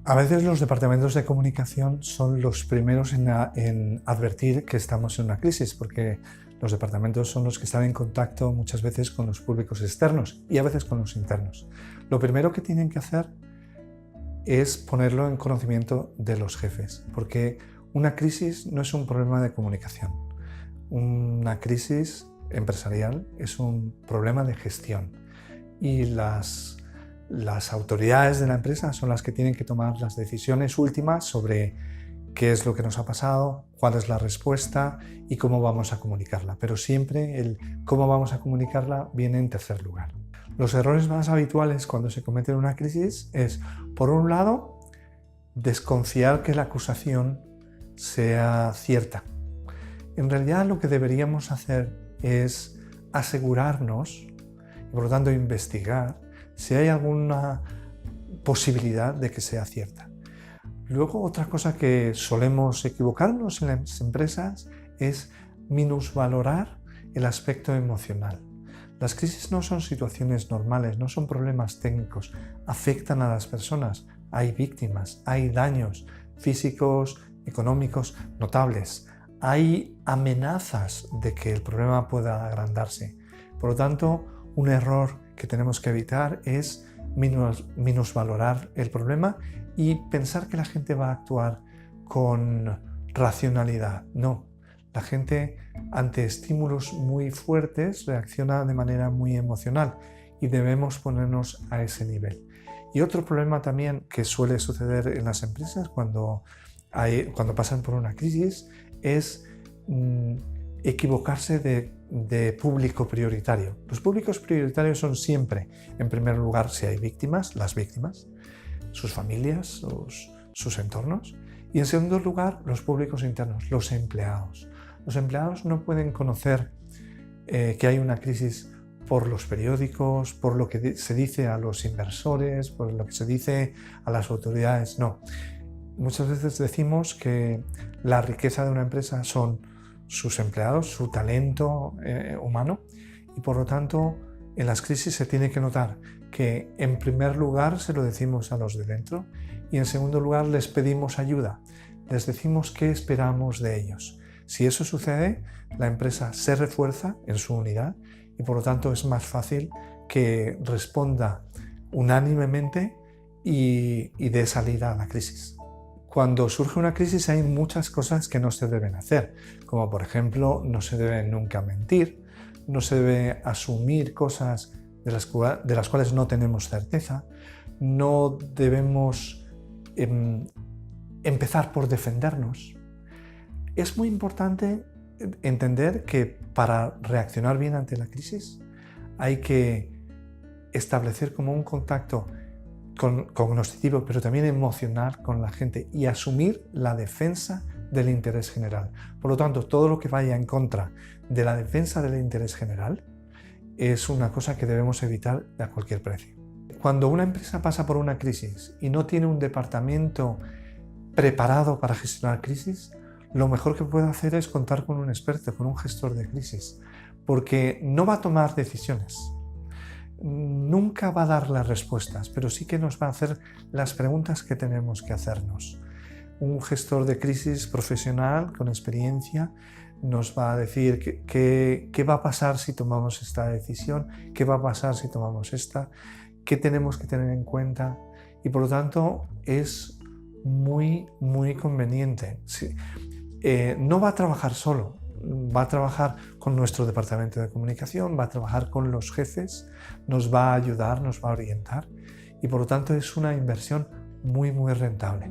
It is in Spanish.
A veces los departamentos de comunicación son los primeros en advertir que estamos en una crisis, porque los departamentos son los que están en contacto muchas veces con los públicos externos y a veces con los internos. Lo primero que tienen que hacer es ponerlo en conocimiento de los jefes, porque una crisis no es un problema de comunicación. Una crisis empresarial es un problema de gestión y las autoridades de la empresa son las que tienen que tomar las decisiones últimas sobre qué es lo que nos ha pasado, cuál es la respuesta y cómo vamos a comunicarla. Pero siempre el cómo vamos a comunicarla viene en tercer lugar. Los errores más habituales cuando se comete una crisis es, por un lado, desconfiar que la acusación sea cierta. En realidad lo que deberíamos hacer es asegurarnos y por lo tanto investigar si hay alguna posibilidad de que sea cierta. Luego, otra cosa que solemos equivocarnos en las empresas es minusvalorar el aspecto emocional. Las crisis no son situaciones normales, no son problemas técnicos, afectan a las personas, hay víctimas, hay daños físicos, económicos notables, hay amenazas de que el problema pueda agrandarse. Por lo tanto, un error que tenemos que evitar es minusvalorar el problema y pensar que la gente va a actuar con racionalidad. No, la gente ante estímulos muy fuertes reacciona de manera muy emocional y debemos ponernos a ese nivel. Y otro problema también que suele suceder en las empresas cuando pasan por una crisis es equivocarse de público prioritario. Los públicos prioritarios son siempre, en primer lugar, si hay víctimas, las víctimas, sus familias, sus entornos, y en segundo lugar, los públicos internos, los empleados. Los empleados no pueden conocer que hay una crisis por los periódicos, por lo que se dice a los inversores, por lo que se dice a las autoridades, no. Muchas veces decimos que la riqueza de una empresa son sus empleados, su talento humano, y por lo tanto en las crisis se tiene que notar que en primer lugar se lo decimos a los de dentro y en segundo lugar les pedimos ayuda, les decimos qué esperamos de ellos. Si eso sucede, la empresa se refuerza en su unidad y por lo tanto es más fácil que responda unánimemente y dé salida a la crisis. Cuando surge una crisis hay muchas cosas que no se deben hacer, como por ejemplo no se debe nunca mentir, no se debe asumir cosas de las cuales no tenemos certeza, no debemos empezar por defendernos. Es muy importante entender que para reaccionar bien ante la crisis hay que establecer como un contacto cognoscitivo, pero también emocional con la gente y asumir la defensa del interés general. Por lo tanto, todo lo que vaya en contra de la defensa del interés general es una cosa que debemos evitar a cualquier precio. Cuando una empresa pasa por una crisis y no tiene un departamento preparado para gestionar crisis, lo mejor que puede hacer es contar con un experto, con un gestor de crisis, porque no va a tomar decisiones. Nunca va a dar las respuestas, pero sí que nos va a hacer las preguntas que tenemos que hacernos. Un gestor de crisis profesional con experiencia nos va a decir qué va a pasar si tomamos esta decisión, qué va a pasar si tomamos esta, qué tenemos que tener en cuenta y por lo tanto es muy conveniente. Sí. No va a trabajar solo. Va a trabajar con nuestro departamento de comunicación, va a trabajar con los jefes, nos va a ayudar, nos va a orientar y por lo tanto es una inversión muy rentable.